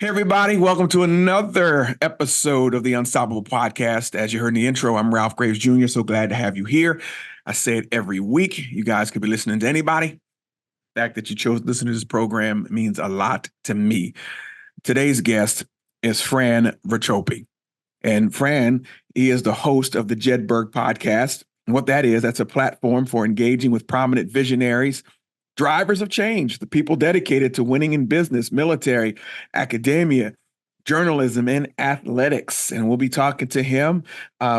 Hey, everybody. Welcome to another episode of the Unstoppable Podcast. As you heard in the intro, I'm Ralph Graves Jr. So glad to have you here. I say it every week. You guys could be listening to anybody. The fact that you chose to listen to this program means a lot to me. Today's guest is Fran Racioppi. And Fran, he is the host of the Jedburgh Podcast. And what that is, that's a platform for engaging with prominent visionaries, drivers of change, the people dedicated to winning in business, military, academia, journalism, and athletics. And we'll be talking to him.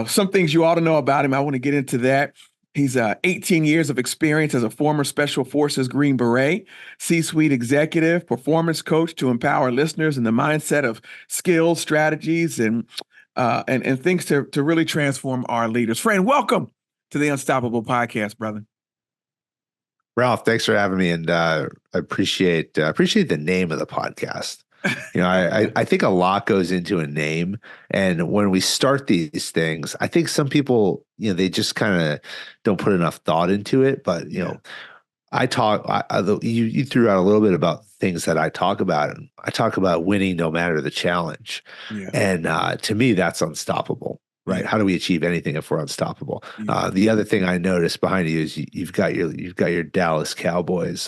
Some things you ought to know about him. I want to get into that. He's 18 years of experience as a former Special Forces Green Beret, C-suite executive, performance coach to empower listeners in the mindset of skills, strategies, and things to really transform our leaders. Fran, welcome to the Unstoppable Podcast, brother. Ralph, thanks for having me, and I appreciate the name of the podcast. You know, I think a lot goes into a name, and when we start these things, I think some people, they just kind of don't put enough thought into it. But you threw out a little bit about things that I talk about, and I talk about winning no matter the challenge, and to me, that's unstoppable. Right? How do we achieve anything if we're unstoppable? The other thing I noticed behind you is you've got your Dallas Cowboys,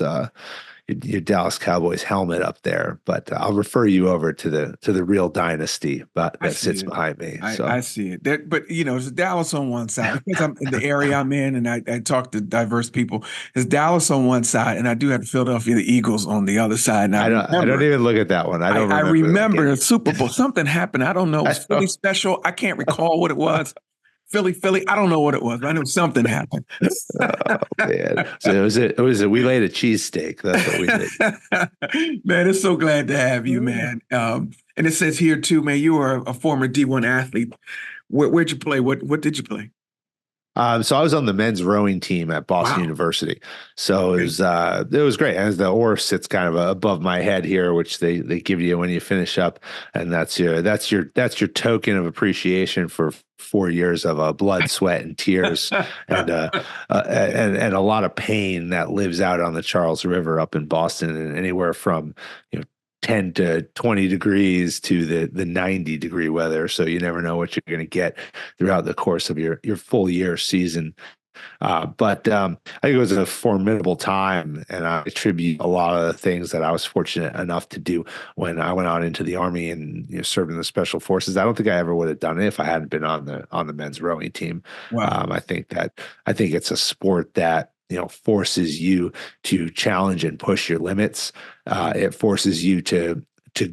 your Dallas Cowboys helmet up there. But I'll refer you over to the real dynasty, but that sits behind me. I see it. But it's Dallas on one side because I'm in the area I'm in, and I talk to diverse people. It's Dallas on one side, and I do have the Philadelphia Eagles on the other side. And I don't even look at that one. I remember the Super Bowl. Something happened. I don't know. It was Philly special. I can't recall what it was. Philly. I don't know what it was, but I know something happened. Oh, man. So it was we laid a cheesesteak. That's what we did. Man, it's so glad to have you, man. And it says here too, man, you were a former D1 athlete. Where'd you play? What did you play? So I was on the men's rowing team at Boston University. So it was great. As the oar sits kind of above my head here, which they give you when you finish up, and that's your token of appreciation for 4 years of blood, sweat, and tears, and a lot of pain that lives out on the Charles River up in Boston, and anywhere from 10 to 20 degrees to the 90-degree weather. So you never know what you're going to get throughout the course of your full year season. But I think it was a formidable time, and I attribute a lot of the things that I was fortunate enough to do when I went out into the Army and served in the Special Forces. I don't think I ever would have done it if I hadn't been on the men's rowing team. Wow. I think it's a sport that forces you to challenge and push your limits. It forces you to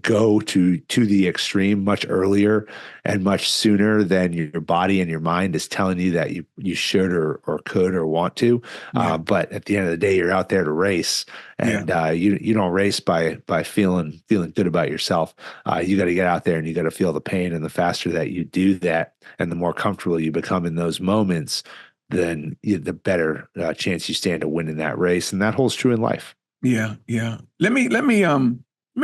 go to the extreme much earlier and much sooner than your body and your mind is telling you that you should or could or want to. But at the end of the day, you're out there to race, and you don't race by feeling good about yourself. You got to get out there and you got to feel the pain. And the faster that you do that, and the more comfortable you become in those moments, then the better chance you stand to win in that race. And that holds true in life. Yeah. Let me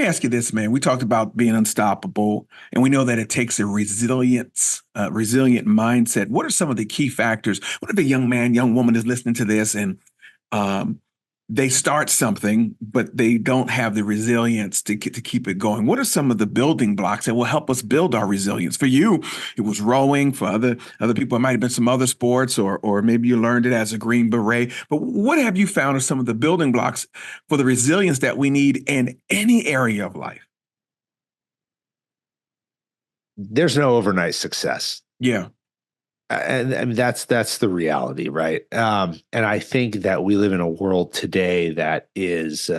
ask you this, man. We talked about being unstoppable, and we know that it takes a resilient mindset. What are some of the key factors? What if a young man, young woman is listening to this and they start something, but they don't have the resilience to keep it going? What are some of the building blocks that will help us build our resilience? For you, it was rowing. For other people, it might have been some other sports, or maybe you learned it as a Green Beret. But what have you found are some of the building blocks for the resilience that we need in any area of life? There's no overnight success. Yeah. And that's the reality, right? And I think that we live in a world today that is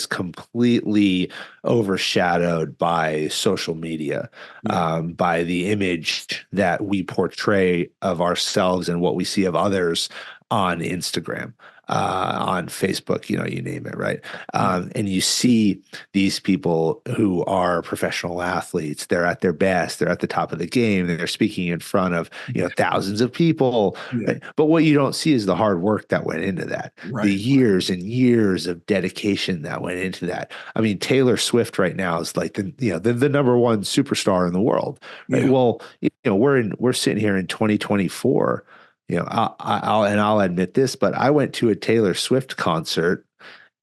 completely overshadowed by social media, by the image that we portray of ourselves and what we see of others on Instagram, on Facebook, you name it, right? And you see these people who are professional athletes. They're at their best. They're at the top of the game. They're speaking in front of thousands of people. Right? But what you don't see is the hard work that went into that, the years and years of dedication that went into that. I mean, Taylor Swift right now is like the number one superstar in the world. Right? Yeah. Well, we're sitting here in 2024. I'll admit this, but I went to a Taylor Swift concert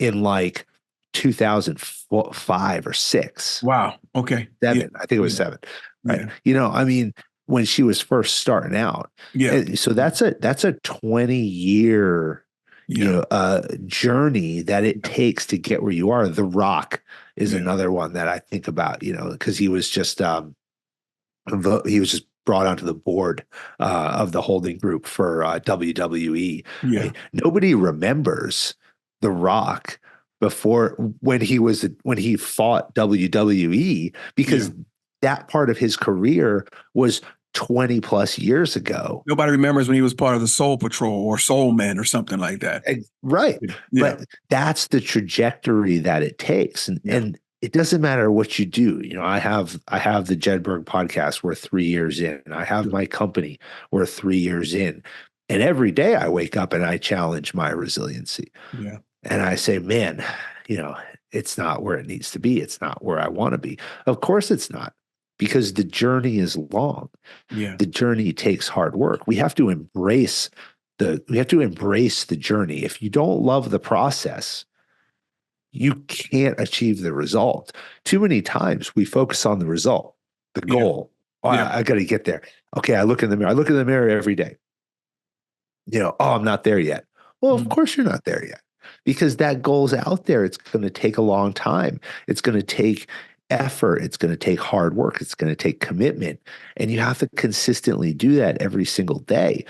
in like 2005 or six. Wow. Okay. Seven. I think it was seven. Right. Yeah. I mean, when she was first starting out. Yeah. So that's a 20-year journey that it takes to get where you are. The Rock is another one that I think about, because he was just brought onto the board of the holding group for WWE. Yeah. Right? Nobody remembers The Rock before when he fought WWE, because that part of his career was 20 plus years ago. Nobody remembers when he was part of the Soul Patrol or Soul Men or something like that. Right. Yeah. But that's the trajectory that it takes. And it doesn't matter what you do. I have the Jedburgh Podcast. We're 3 years in. I have my company. We're 3 years in. And every day I wake up and I challenge my resiliency. Yeah. And I say, man, it's not where it needs to be. It's not where I want to be. Of course it's not, because the journey is long. Yeah. The journey takes hard work. We have to embrace the journey. If you don't love the process, you can't achieve the result. Too many times we focus on the result, the goal. I got to get there. Okay, I look in the mirror. I look in the mirror every day. I'm not there yet. Well, of course you're not there yet, because that goal's out there. It's going to take a long time. It's going to take effort. It's going to take hard work. It's going to take commitment. And you have to consistently do that every single day.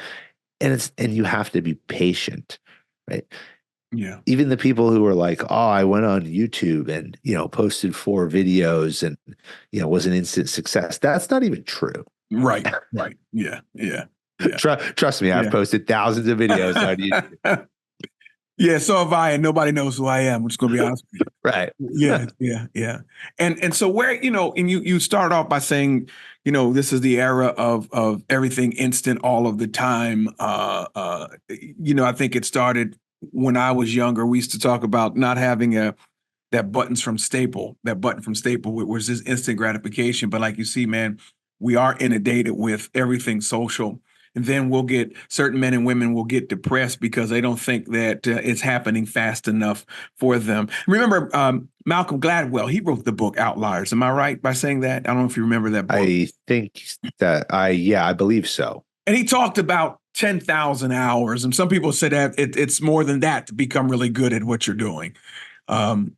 And you have to be patient, right? Yeah. Even the people who are like, oh, I went on YouTube and, posted 4 videos and, was an instant success. That's not even true. Right. Right. Yeah. Yeah. Trust me, I've posted thousands of videos on YouTube. Yeah, so have I, and nobody knows who I am. I'm just going to be honest with you. Right. Yeah. And so where, and you start off by saying, this is the era of everything instant all of the time. I think it started when I was younger. We used to talk about not having that button from Staple, was this instant gratification. But like you see, man, we are inundated with everything social. And then certain men and women will get depressed because they don't think that it's happening fast enough for them. Remember, Malcolm Gladwell, he wrote the book Outliers. Am I right by saying that? I don't know if you remember that book. I think that I believe so. And he talked about 10,000 hours. And some people said that it's more than that to become really good at what you're doing. Some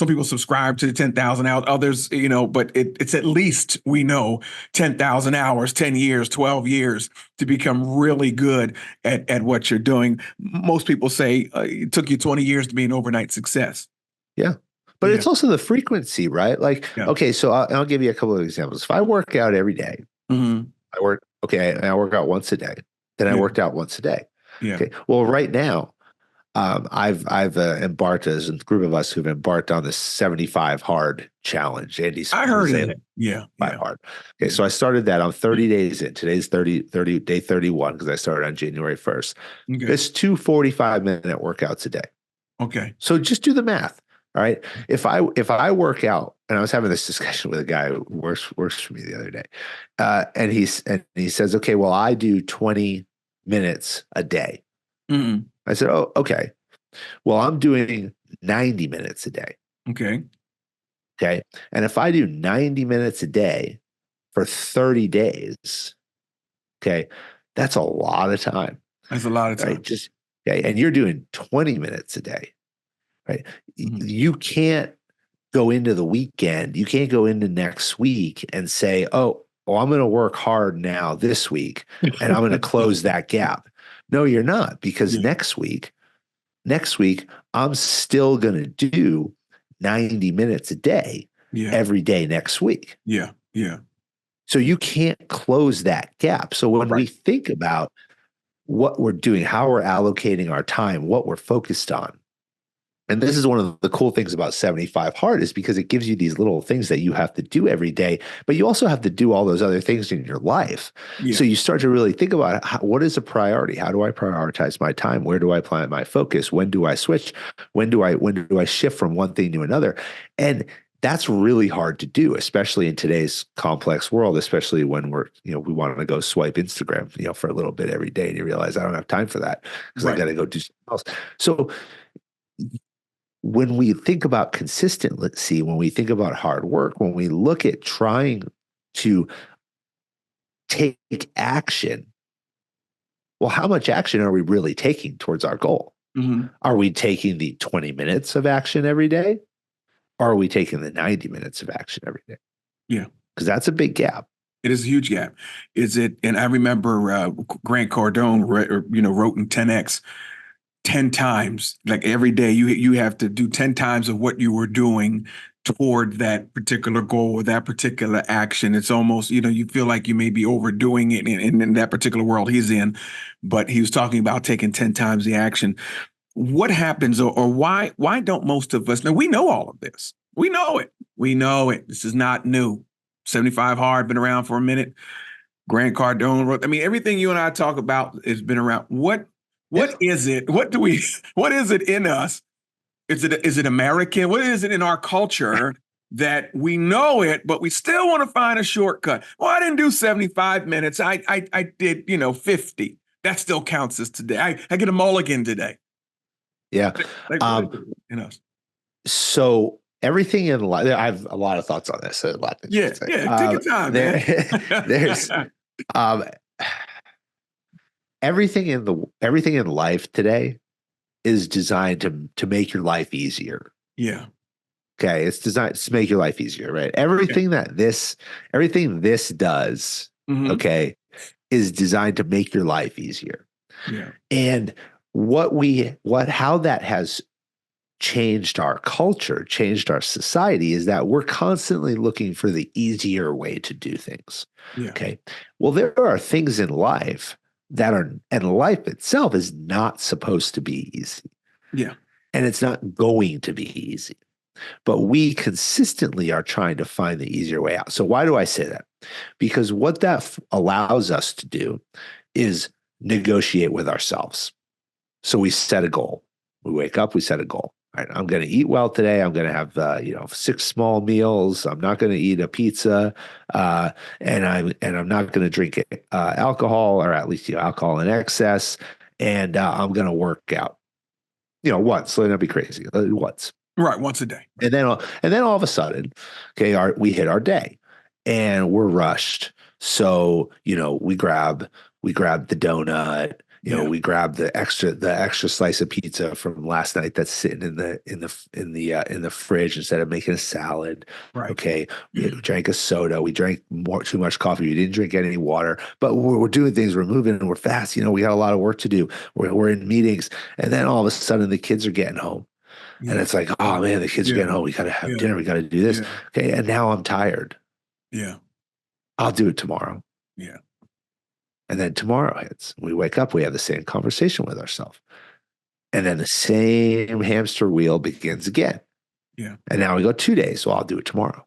people subscribe to the 10,000 hours, others, but it's at least, 10,000 hours, 10 years, 12 years to become really good at what you're doing. Most people say it took you 20 years to be an overnight success. Yeah. But it's also the frequency, right? Like, okay, so I'll give you a couple of examples. If I work out every day, I work out once a day, then I worked out once a day. Yeah. Okay. Well, right now, I've embarked, as a group of us who've embarked on this 75 hard challenge. Andy's I heard of it. Yeah. 5 hard. Okay. So I started that on 30 days in. Today's day 31, because I started on January 1st. Okay. It's 2 45-minute workouts a day. Okay. So just do the math. All right. If I work out, and I was having this discussion with a guy who works for me the other day, and he says, okay, well, I do 20 minutes a day. Mm-hmm. I said, oh, okay. Well, I'm doing 90 minutes a day. Okay. Okay. And if I do 90 minutes a day for 30 days, okay, that's a lot of time. That's a lot of time. Right? And you're doing 20 minutes a day, right? Mm-hmm. You can't go into the weekend. You can't go into next week and say, oh, I'm going to work hard now this week and I'm going to close that gap. No, you're not, because next week, I'm still going to do 90 minutes a day every day next week. Yeah. Yeah. So you can't close that gap. So when we think about what we're doing, how we're allocating our time, what we're focused on, and this is one of the cool things about 75 Hard, is because it gives you these little things that you have to do every day, but you also have to do all those other things in your life. Yeah. So you start to really think about what is a priority? How do I prioritize my time? Where do I plant my focus? When do I switch? When do I shift from one thing to another? And that's really hard to do, especially in today's complex world, especially when we want to go swipe Instagram, for a little bit every day, and you realize I don't have time for that because I got to go do something else. So when we think about consistency, when we think about hard work, when we look at trying to take action, well, how much action are we really taking towards our goal? Mm-hmm. Are we taking the 20 minutes of action every day? Or are we taking the 90 minutes of action every day? Yeah. Because that's a big gap. It is a huge gap. Is it? And I remember Grant Cardone, wrote in 10X 10 times, like every day you have to do 10 times of what you were doing toward that particular goal or that particular action. It's almost, you feel like you may be overdoing it in that particular world he's in, but he was talking about taking 10 times the action. What happens or why don't most of us know? We know all of this. We know it. We know it. This is not new. 75 Hard, been around for a minute. Grant Cardone wrote, everything you and I talk about has been around. What is it? What is it in us? Is it American? What is it in our culture that we know it, but we still want to find a shortcut? Well, I didn't do 75 minutes. I did, 50. That still counts as today. I get a mulligan today. Yeah. So everything in life, I have a lot of thoughts on this. A lot of things take your time, man. There's everything in life today is designed to make your life easier. Yeah. Okay. It's designed to make your life easier, right? Everything this does, mm-hmm. okay, is designed to make your life easier. Yeah. And how that has changed our culture, changed our society is that we're constantly looking for the easier way to do things. Yeah. Okay. Well, there are things in life and life itself is not supposed to be easy. Yeah. And it's not going to be easy. But we consistently are trying to find the easier way out. So why do I say that? Because what that allows us to do is negotiate with ourselves. So we set a goal. We wake up, we set a goal. All right, I'm going to eat well today. I'm going to have 6 small meals. I'm not going to eat a pizza, and I'm not going to drink alcohol, or at least alcohol in excess. And I'm going to work out, once. Let it not be crazy. Once, right? Once a day. And then all of a sudden, okay, we hit our day, and we're rushed. So we grab the donut. We grab the extra slice of pizza from last night that's sitting in the fridge instead of making a salad. Right. Okay. We drank a soda. We drank too much coffee. We didn't drink any water. But we're doing things. We're moving and we're fast. We got a lot of work to do. We're in meetings, and then all of a sudden the kids are getting home, and it's like, oh man, the kids are getting home. We got to have dinner. We got to do this. Yeah. Okay. And now I'm tired. Yeah. I'll do it tomorrow. Yeah. And then tomorrow hits. We wake up, we have the same conversation with ourselves. And then the same hamster wheel begins again. Yeah. And now we go 2 days. So I'll do it tomorrow.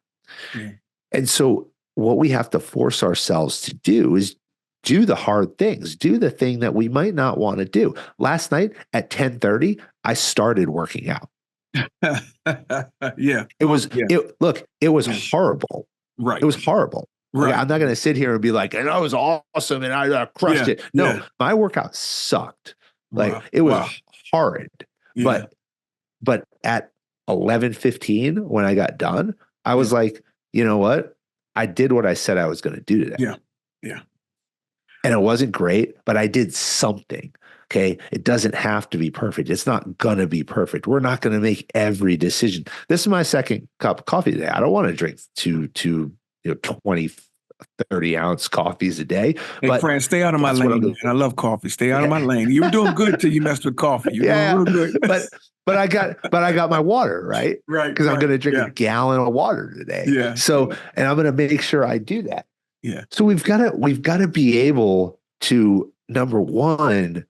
Yeah. And so what we have to force ourselves to do is do the hard things, do the thing that we might not want to do. Last night at 10:30, I started working out. Yeah. It was horrible. Right. It was horrible. Right. I'm not going to sit here and be like, and I was awesome and I crushed it. No, my workout sucked. Like it was horrid. Yeah. But at 11:15 when I got done, I was like, you know what? I did what I said I was going to do today. Yeah. Yeah. And it wasn't great, but I did something. Okay. It doesn't have to be perfect. It's not going to be perfect. We're not going to make every decision. This is my second cup of coffee today. I don't want to drink two 20, 30-ounce coffees a day. Hey, but Fran, stay out of my lane. Man. I love coffee. Stay out of my lane. You were doing good till you messed with coffee. You were doing real good. but I got my water, right? Right. Because I'm going to drink a gallon of water today. Yeah. So, and I'm going to make sure I do that. Yeah. So we've got to be able to, number one,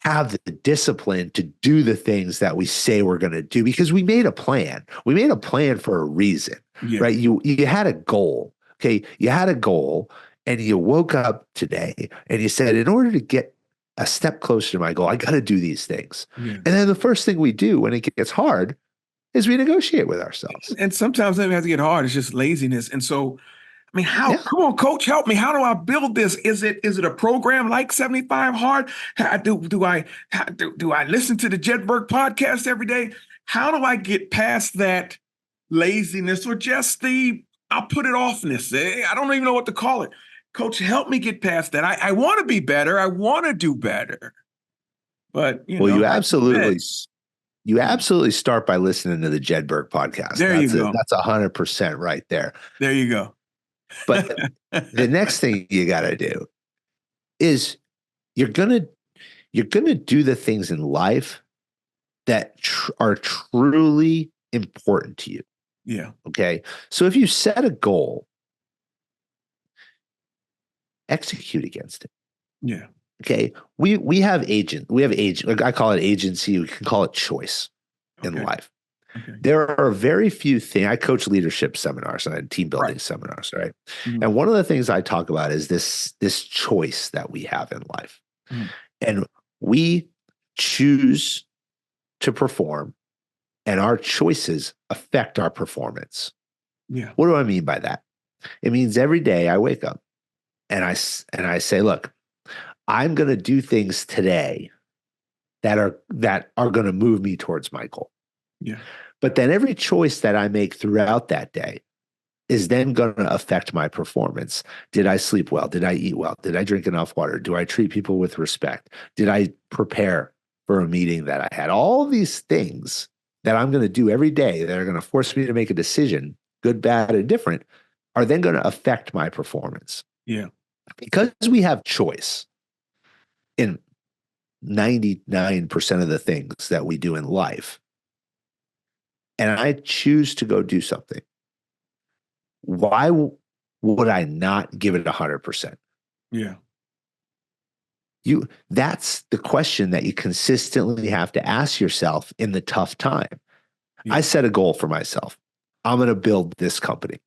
have the discipline to do the things that we say we're going to do, because we made a plan. We made a plan for a reason, right? You had a goal. Okay. You had a goal and you woke up today and you said, in order to get a step closer to my goal, I got to do these things. Yeah. And then the first thing we do when it gets hard is we negotiate with ourselves. And sometimes it has to get hard. It's just laziness. And so I mean, how? Yeah. Come on, coach, help me. How do I build this? Is it a program like 75 Hard? Do I listen to the Jedburgh Podcast every day? How do I get past that laziness or just I'll put it offness? I don't even know what to call it. Coach, help me get past that. I want to be better. I want to do better. But you absolutely start by listening to the Jedburgh Podcast. That's 100% right there. There you go. But the next thing you got to do is you're gonna do the things in life that are truly important to you. Yeah. Okay. So if you set a goal, execute against it. Yeah. Okay. We have agent. I call it agency. We can call it choice in life. Okay. There are very few things. I coach leadership seminars and team building seminars, right? Mm-hmm. And one of the things I talk about is this choice that we have in life. Mm-hmm. And we choose to perform, and our choices affect our performance. Yeah. What do I mean by that? It means every day I wake up and I say, look, I'm going to do things today that are going to move me towards my goal. Yeah. But then every choice that I make throughout that day is then going to affect my performance. Did I sleep well? Did I eat well? Did I drink enough water? Do I treat people with respect? Did I prepare for a meeting that I had? All of these things that I'm going to do every day that are going to force me to make a decision, good, bad, and different, are then going to affect my performance. Yeah. Because we have choice in 99% of the things that we do in life, and I choose to go do something, why would I not give it 100%? Yeah. That's the question that you consistently have to ask yourself in the tough time. Yeah. I set a goal for myself. I'm going to build this company.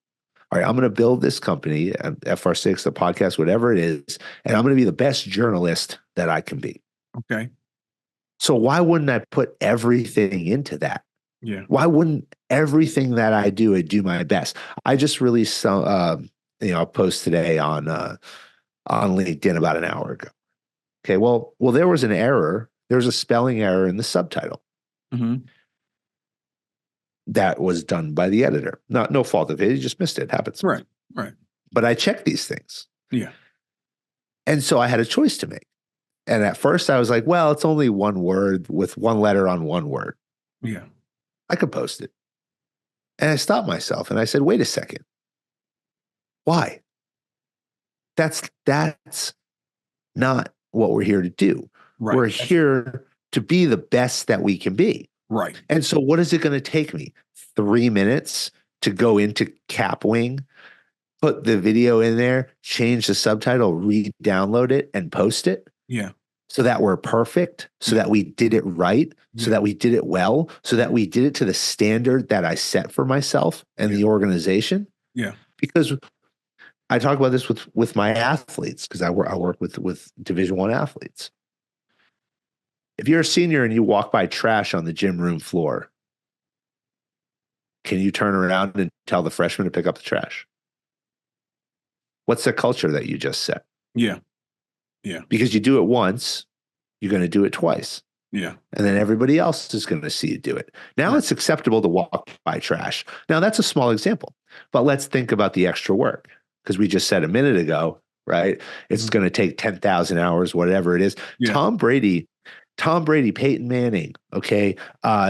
All right, I'm going to build this company, FRsix, the podcast, whatever it is, and I'm going to be the best journalist that I can be. Okay. So why wouldn't I put everything into that? Yeah. Why wouldn't everything that I do my best? I just released a post today on LinkedIn about an hour ago. Okay, well, there was an error. There was a spelling error in the subtitle. Mm-hmm. That was done by the editor. No fault of it. He just missed it. It happens. Right. But I checked these things. Yeah. And so I had a choice to make. And at first I was like, well, it's only one word with one letter on one word. Yeah. I could post it. And I stopped myself and I said, wait a second. Why? That's not what we're here to do. Right. We're here to be the best that we can be. Right. And so what is it going to take me? 3 minutes to go into Capwing, put the video in there, change the subtitle, re-download it, and post it? Yeah. So that we're perfect, so that we did it right, so that we did it well, so that we did it to the standard that I set for myself and the organization? Yeah. Because I talk about this with my athletes, because I work with Division I athletes. If you're a senior and you walk by trash on the gym room floor, can you turn around and tell the freshman to pick up the trash? What's the culture that you just set? Yeah. Yeah. Because you do it once, you're going to do it twice. Yeah. And then everybody else is going to see you do it. Now it's acceptable to walk by trash. Now that's a small example, but let's think about the extra work, because we just said a minute ago, right? It's going to take 10,000 hours, whatever it is. Yeah. Tom Brady, Peyton Manning, okay?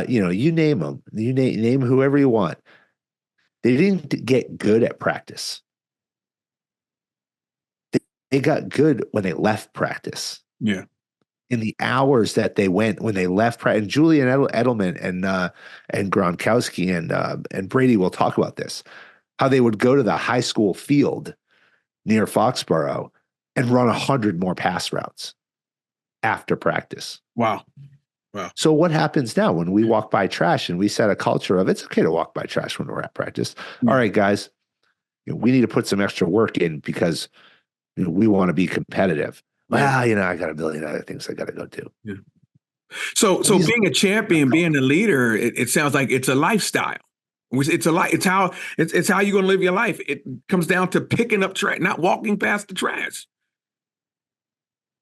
You name them. You name whoever you want. They didn't get good at practice. They got good when they left practice. Yeah. In the hours that they went when they left practice. And Julian Edelman and Gronkowski and Brady will talk about this, how they would go to the high school field near Foxborough and run 100 more pass routes after practice. Wow. So what happens now when we walk by trash and we set a culture of it's okay to walk by trash when we're at practice? Yeah. All right, guys, we need to put some extra work in because we want to be competitive. Well, I got a billion other things I got to go do. Yeah. So being a champion, being a leader, it sounds like it's a lifestyle, It's a life. It's how you're going to live your life. It comes down to picking up trash, not walking past the trash.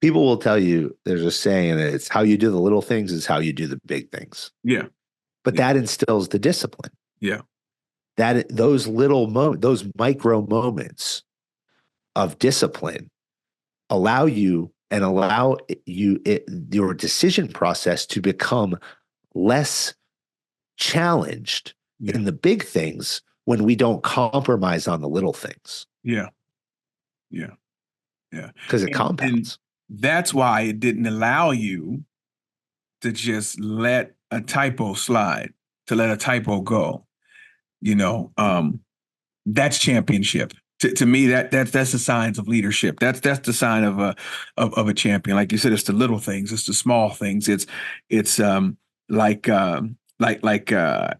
People will tell you, there's a saying that it's how you do the little things is how you do the big things. Yeah. But that instills the discipline. Yeah. That those those micro moments of discipline allow you and allow your decision process to become less challenged in the big things when we don't compromise on the little things. Yeah. Yeah. Yeah. Because it compounds. And that's why it didn't allow you to just let a typo slide, to let a typo go. That's championship. To me, that's the signs of leadership. That's the sign of a champion. Like you said, it's the little things, it's the small things. It's like Admiral,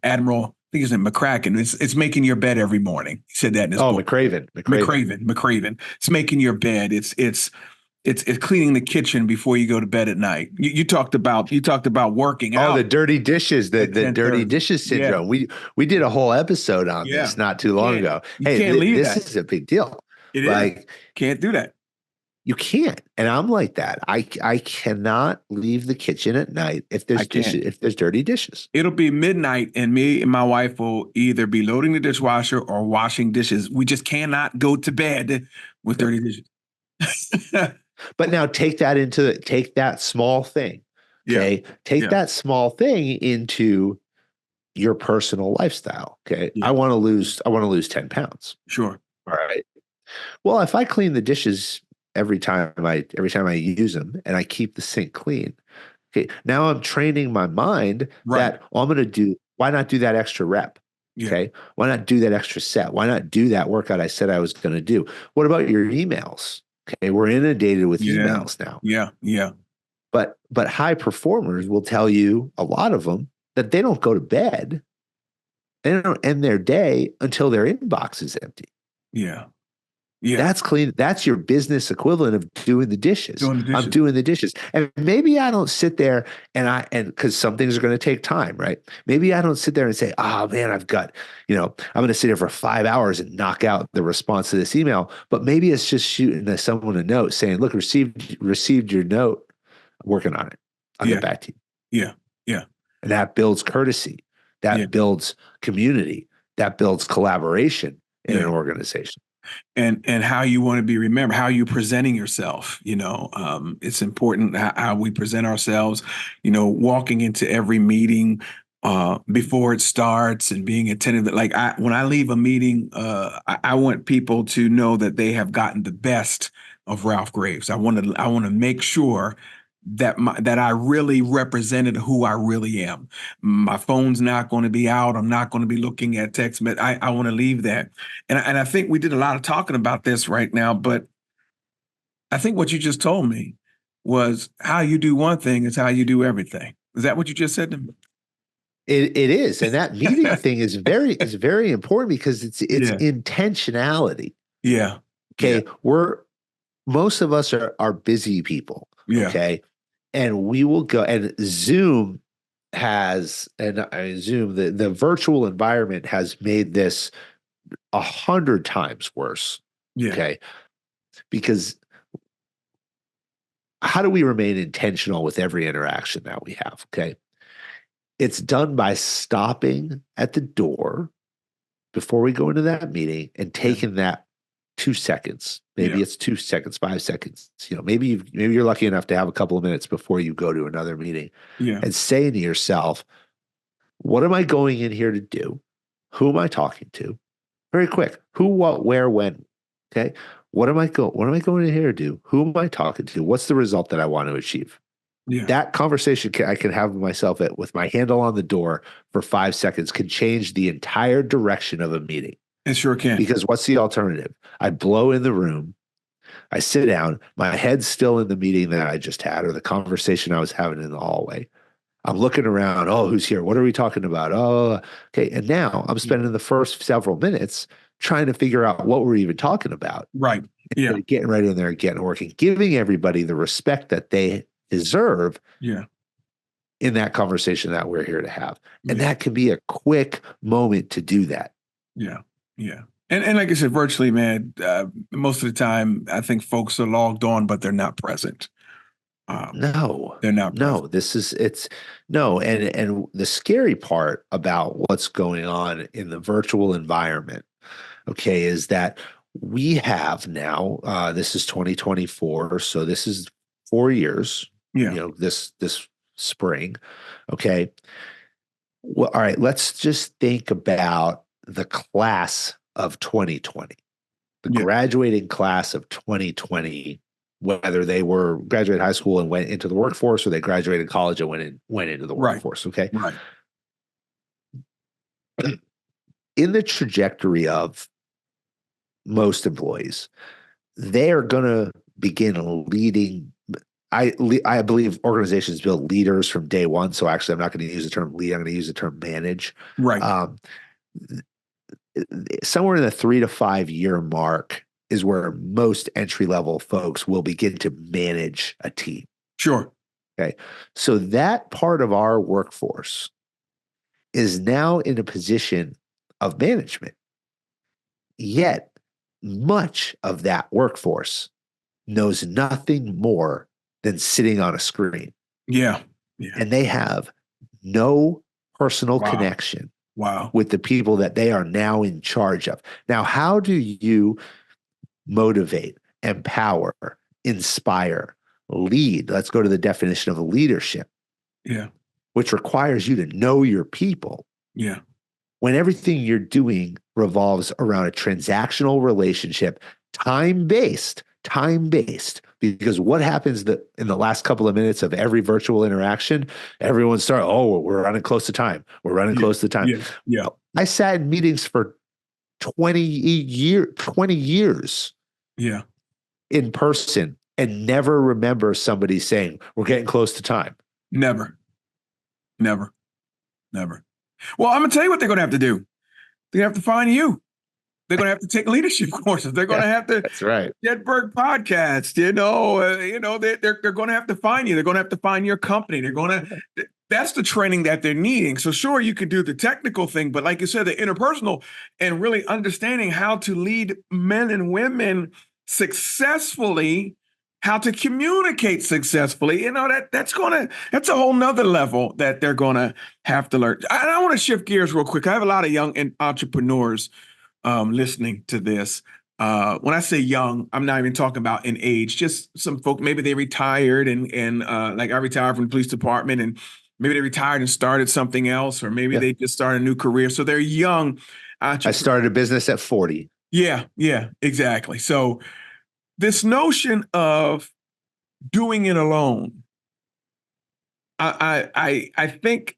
I think his name McCracken. It's making your bed every morning. He said that in his book. McCraven. It's making your bed. It's cleaning the kitchen before you go to bed at night. You talked about working out. Oh, the dirty dishes, the dirty dishes syndrome. Yeah. We did a whole episode on this not too long ago. Hey, this is a big deal. It is. Can't do that. You can't. And I'm like that. I cannot leave the kitchen at night if there's dirty dishes. It'll be midnight and me and my wife will either be loading the dishwasher or washing dishes. We just cannot go to bed with dirty dishes. But now take that small thing. Okay. Take that small thing into your personal lifestyle. Okay. Yeah. I want to lose 10 pounds. Sure. All right. Well, if I clean the dishes every time I use them and I keep the sink clean. Okay. Now I'm training my mind that I'm going to do, why not do that extra rep? Yeah. Okay. Why not do that extra set? Why not do that workout I said I was going to do? What about your emails? Okay. We're inundated with emails now. Yeah. Yeah. But high performers will tell you, a lot of them, that they don't go to bed. They don't end their day until their inbox is empty. Yeah. Yeah. That's clean. That's your business equivalent of doing the dishes. I'm doing the dishes. And maybe I don't sit there and because some things are going to take time, right? Maybe I don't sit there and say, oh man, I'm going to sit here for 5 hours and knock out the response to this email. But maybe it's just shooting someone a note saying, look, received your note. I'm working on it. I'll get back to you. Yeah. Yeah. And that builds courtesy. That builds community. That builds collaboration in an organization. And how you want to be remembered, how you presenting yourself. It's important how we present ourselves. Walking into every meeting before it starts and being attentive. Like when I leave a meeting, I want people to know that they have gotten the best of Ralph Graves. I want to make sure that I really represented who I really am. My phone's not going to be out. I'm not going to be looking at text, but I want to leave that. And I think we did a lot of talking about this right now, but I think what you just told me was how you do one thing is how you do everything. Is that what you just said to me? It is. And that meeting thing is very important because it's intentionality. Yeah. Okay. Most of us are busy people. Yeah. Okay. And we will go, and Zoom has, the virtual environment has made this 100 times worse. Yeah. Okay. Because how do we remain intentional with every interaction that we have? Okay. It's done by stopping at the door before we go into that meeting and taking that 2 seconds. Maybe it's 2 seconds, 5 seconds. Maybe you're lucky enough to have a couple of minutes before you go to another meeting. Yeah. And saying to yourself, what am I going in here to do? Who am I talking to? Very quick. Who, what, where, when. Okay. What am I going in here to do? Who am I talking to? What's the result that I want to achieve? Yeah. That conversation I can have with myself with my handle on the door for 5 seconds can change the entire direction of a meeting. It sure can. Because what's the alternative? I blow in the room. I sit down. My head's still in the meeting that I just had or the conversation I was having in the hallway. I'm looking around. Oh, who's here? What are we talking about? Oh, okay. And now I'm spending the first several minutes trying to figure out what we're even talking about. Right. Yeah. Getting right in there and getting working, giving everybody the respect that they deserve. Yeah. in that conversation that we're here to have. And Yeah. that can be a quick moment to do that. Yeah. Yeah. And like I said, virtually, man, most of the time, I think folks are logged on, but they're not present. No, They're not present. and the scary part about what's going on in the virtual environment, okay, is that we have now, this is 2024, so this is 4 years, Yeah. this spring, okay. Well, all right, let's just think about the class of 2020, the Yeah. graduating class of 2020, whether they were graduated high school and went into the workforce, or they graduated college and went into the Right. workforce. Okay. Right. In the trajectory of most employees, they are going to begin leading. I believe organizations build leaders from day one. So actually, I'm not going to use the term lead. I'm going to use the term manage. Right. Somewhere in the 3 to 5 year mark is where most entry level folks will begin to manage a team. Sure. Okay. So that part of our workforce is now in a position of management. Yet much of that workforce knows nothing more than sitting on a screen. Yeah. Yeah. And they have no personal Wow. connection Wow. with the people that they are now in charge of. Now, how do you motivate, empower, inspire, lead? Let's go to the definition of leadership. Yeah. Which requires you to know your people. Yeah. When everything you're doing revolves around a transactional relationship, time-based, because what happens in the last couple of minutes of every virtual interaction, everyone starts, oh, we're running close to time. We're running close to time. Yeah. Yeah. I sat in meetings for 20 years Yeah. in person and never remember somebody saying, we're getting close to time. Never. Well, I'm going to tell you what they're going to have to do. They have to find you. They're going to have to take leadership courses. They're going to have to. That's right. Jedburgh Podcast. They're going to have to find you. They're going to have to find your company. That's the training that they're needing. So sure, you can do the technical thing, but like you said, the interpersonal and really understanding how to lead men and women successfully, how to communicate successfully. That's a whole nother level that they're going to have to learn. I want to shift gears real quick. I have a lot of young entrepreneurs listening to this. When I say young, I'm not even talking about in age, just some folk, maybe they retired and like I retired from the police department and maybe they retired and started something else, or maybe they just started a new career. So they're young. I started a business at 40. Yeah, exactly. So this notion of doing it alone, I think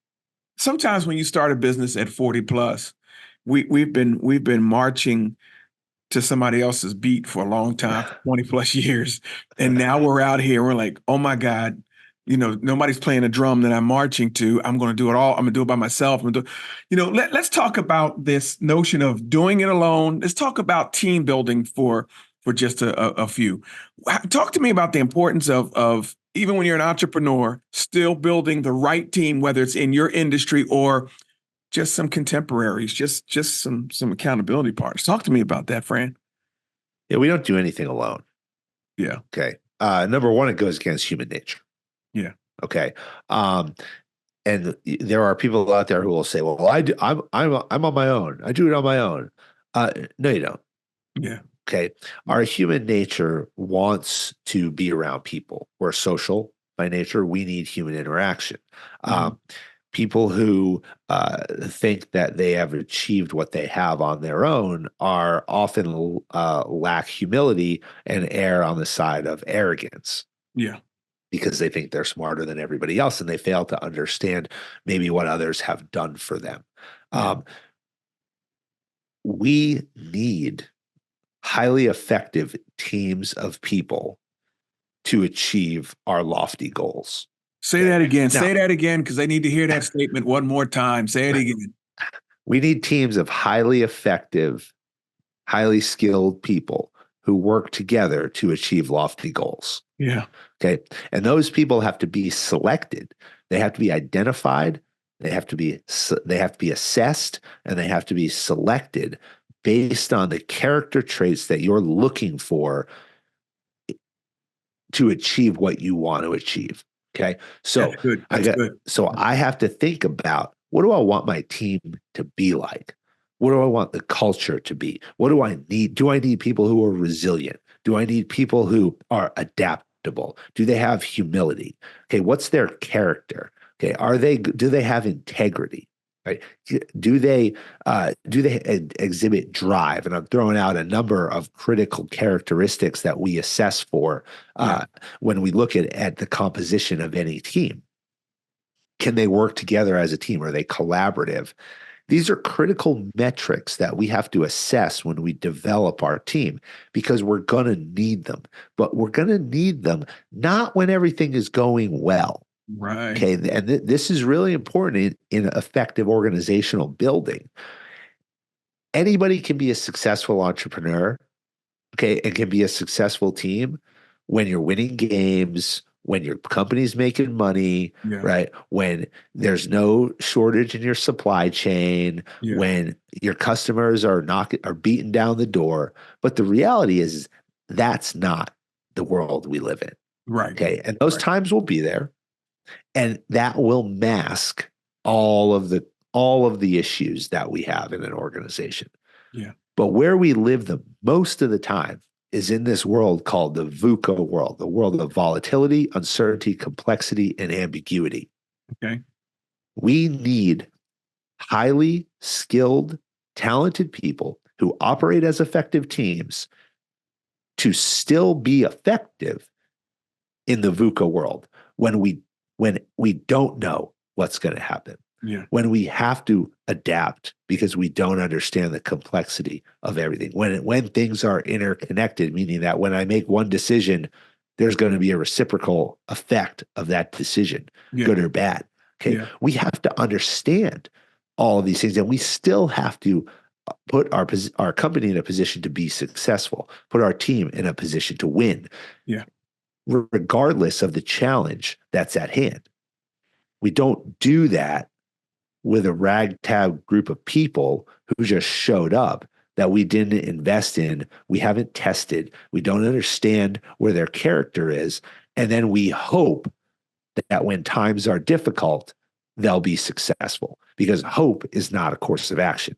sometimes when you start a business at 40 plus, we've been marching to somebody else's beat for a long time, 20 plus years. And now we're out here, we're like, oh my God, nobody's playing a drum that I'm marching to. I'm going to do it all. I'm going to do it by myself. Let's talk about this notion of doing it alone. Let's talk about team building for just a few. Talk to me about the importance of even when you're an entrepreneur, still building the right team, whether it's in your industry or just some contemporaries, just some accountability partners. Talk to me about that, Fran. Yeah, we don't do anything alone. Yeah. Okay. Number one, it goes against human nature. Yeah. Okay. And there are people out there who will say, "Well, I'm on my own. I do it on my own." No, you don't. Yeah. Okay. Our human nature wants to be around people. We're social by nature. We need human interaction. People who think that they have achieved what they have on their own are often lack humility and err on the side of arrogance. Yeah. Because they think they're smarter than everybody else and they fail to understand maybe what others have done for them. Yeah. We need highly effective teams of people to achieve our lofty goals. Say that again. Say that again, because I need to hear that statement one more time. Say it again. We need teams of highly effective, highly skilled people who work together to achieve lofty goals. Yeah. Okay. And those people have to be selected. They have to be identified, they have to be assessed, and they have to be selected based on the character traits that you're looking for to achieve what you want to achieve. Okay. So That's good. That's good. I have to think about, what do I want my team to be like? What do I want the culture to be? What do I need? Do I need people who are resilient? Do I need people who are adaptable? Do they have humility? Okay. What's their character? Okay. Do they have integrity? Right? Do they exhibit drive? And I'm throwing out a number of critical characteristics that we assess for when we look at the composition of any team. Can they work together as a team? Are they collaborative? These are critical metrics that we have to assess when we develop our team, because we're going to need them. But we're going to need them not when everything is going well. Right. Okay. And this is really important in effective organizational building. Anybody can be a successful entrepreneur, okay, and can be a successful team when you're winning games, when your company's making money, right? When there's no shortage in your supply chain, when your customers are beating down the door. But the reality is that's not the world we live in. Right. Okay. And those times will be there. And that will mask all of the issues that we have in an organization. Yeah. But where we live the most of the time is in this world called the VUCA world, the world of volatility, uncertainty, complexity, and ambiguity. Okay. We need highly skilled, talented people who operate as effective teams to still be effective in the VUCA world when we don't know what's going to happen. Yeah. When we have to adapt because we don't understand the complexity of everything. When things are interconnected, meaning that when I make one decision, there's going to be a reciprocal effect of that decision, good or bad. Okay. Yeah. We have to understand all of these things, and we still have to put our company in a position to be successful, put our team in a position to win. Yeah. Regardless of the challenge that's at hand. We don't do that with a ragtag group of people who just showed up that we didn't invest in, we haven't tested, we don't understand where their character is, and then we hope that when times are difficult, they'll be successful. Because hope is not a course of action,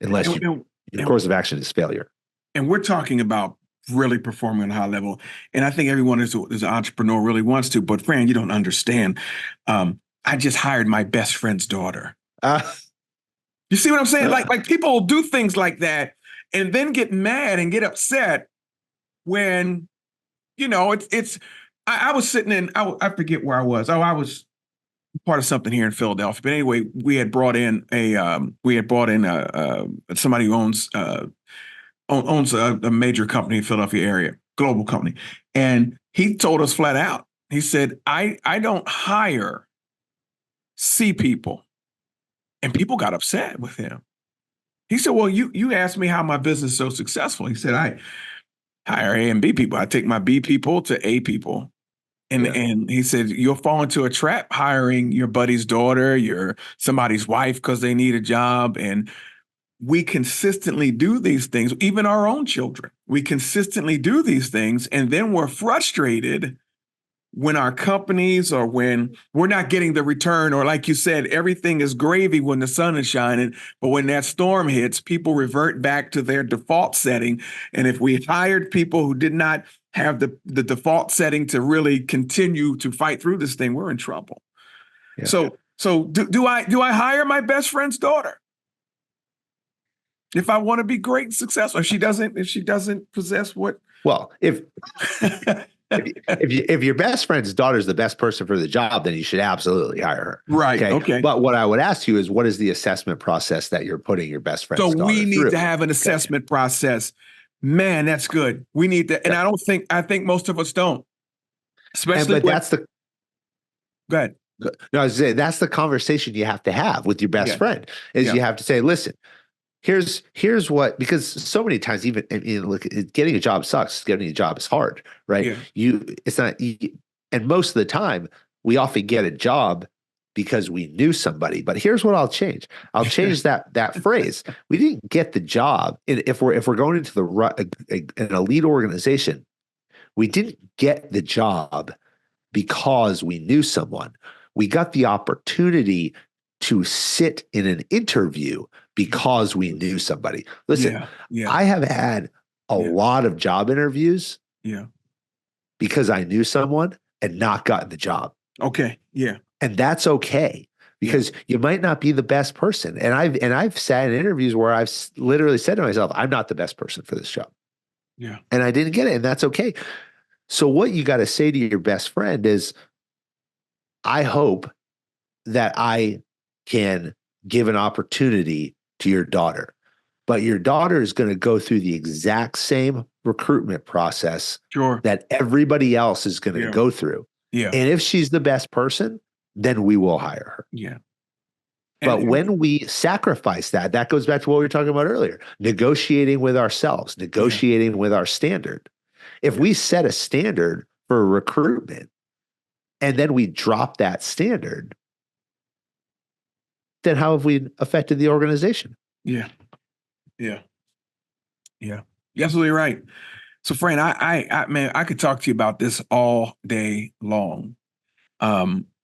unless the course of action is failure. And we're talking about really performing on a high level. And I think everyone is an entrepreneur really wants to, but Fran, you don't understand. I just hired my best friend's daughter. You see what I'm saying? Like people do things like that and then get mad and get upset when, I was sitting in, I forget where I was. I was part of something here in Philadelphia. But anyway, we had brought in somebody who owns a major company in the Philadelphia area, global company. And he told us flat out, he said, I don't hire C people. And people got upset with him. He said, well, you asked me how my business is so successful. He said, I hire A and B people. I take my B people to A people. And he said, you'll fall into a trap hiring your buddy's daughter, somebody's wife because they need a job. And we consistently do these things, even our own children. We consistently do these things, and then we're frustrated when our companies or when we're not getting the return, or like you said, everything is gravy when the sun is shining. But when that storm hits, people revert back to their default setting. And if we hired people who did not have the default setting to really continue to fight through this thing, we're in trouble. Yeah. So do I hire my best friend's daughter? If I want to be great and successful, if she doesn't possess what? Well, if your best friend's daughter is the best person for the job, then you should absolutely hire her. Right. Okay. But what I would ask you is, what is the assessment process that you're putting your best friend's daughter through? So we need to have an assessment process. Man, that's good. We need to, and I think most of us don't. Especially Go ahead. No, I was saying that's the conversation you have to have with your best friend. You have to say, listen, here's what, because so many times, even look, getting a job sucks. Getting a job is hard, right? Yeah. It's not, and most of the time we often get a job because we knew somebody. But here's what I'll change. I'll change that phrase. We didn't get the job. If we're going into an elite organization, we didn't get the job because we knew someone. We got the opportunity to sit in an interview because we knew somebody. Listen, I have had a lot of job interviews because I knew someone and not gotten the job. Okay. Yeah. And that's okay, because you might not be the best person. And I've sat in interviews where I've literally said to myself, I'm not the best person for this job. Yeah. And I didn't get it. And that's okay. So what you got to say to your best friend is, I hope that I can give an opportunity to your daughter, but your daughter is going to go through the exact same recruitment process that everybody else is going to go through. Yeah. And if she's the best person, then we will hire her. Yeah. But when we sacrifice that goes back to what we were talking about earlier, negotiating with ourselves, negotiating with our standard. If we set a standard for recruitment and then we drop that standard, then how have we affected the organization? Yeah. Yeah. Yeah. You're absolutely right. So, Fran, I could talk to you about this all day long.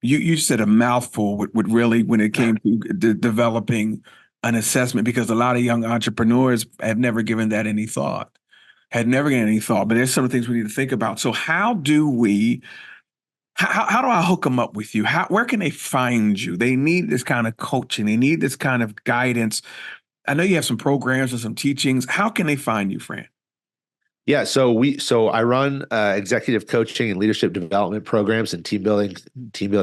You said a mouthful with really when it came to developing an assessment, because a lot of young entrepreneurs have never given that any thought, But there's some things we need to think about. So how do I hook them up with you? Where can they find you? They need this kind of coaching. They need this kind of guidance. I know you have some programs and some teachings. How can they find you, Fran? Yeah, so I run executive coaching and leadership development programs and team building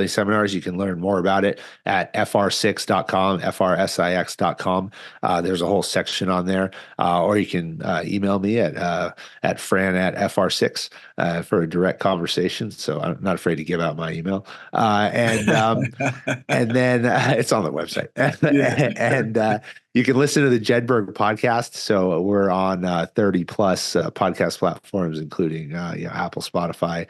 seminars. You can learn more about it at FRsix.com, FRsix.com. There's a whole section on there, or you can email me at Fran at FRsix for a direct conversation. So I'm not afraid to give out my email, and then it's on the website, and you can listen to the Jedburgh Podcast. So we're on 30 plus podcast platforms, including Apple, Spotify.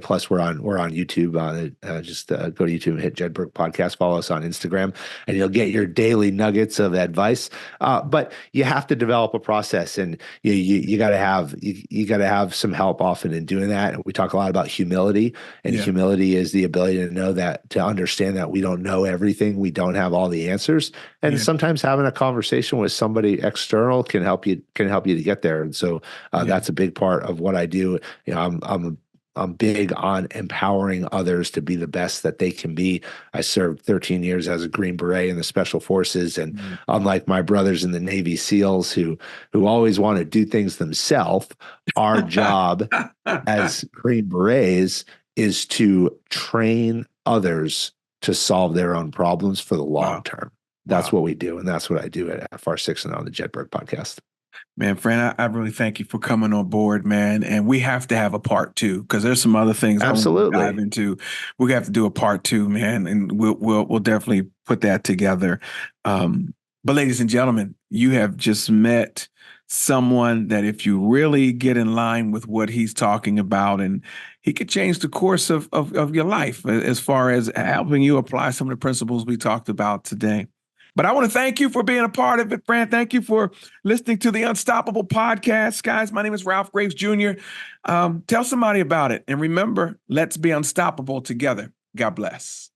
Plus we're on YouTube. Just go to YouTube and hit Jedburgh Podcast. Follow us on Instagram, and you'll get your daily nuggets of advice. But you have to develop a process, and you got to have some help often in doing that. And we talk a lot about humility, and humility is the ability to understand that we don't know everything, we don't have all the answers, and sometimes having a conversation with somebody external can help you to get there. And so that's a big part of what I do. I'm big on empowering others to be the best that they can be. I served 13 years as a Green Beret in the Special Forces, and unlike my brothers in the Navy SEALs who always want to do things themselves, our job as Green Berets is to train others to solve their own problems for the long term. That's what we do, and that's what I do at FRsix and on the Jedburgh Podcast. Man, Fran, I really thank you for coming on board, man. And we have to have a part 2, because there's some other things I want to dive into. We have to do a part 2, man, and we'll definitely put that together. But ladies and gentlemen, you have just met someone that, if you really get in line with what he's talking about, and he could change the course of your life as far as helping you apply some of the principles we talked about today. But I want to thank you for being a part of it, Fran. Thank you for listening to the Unstoppable Podcast. Guys, my name is Ralph Graves Jr. Tell somebody about it. And remember, let's be unstoppable together. God bless.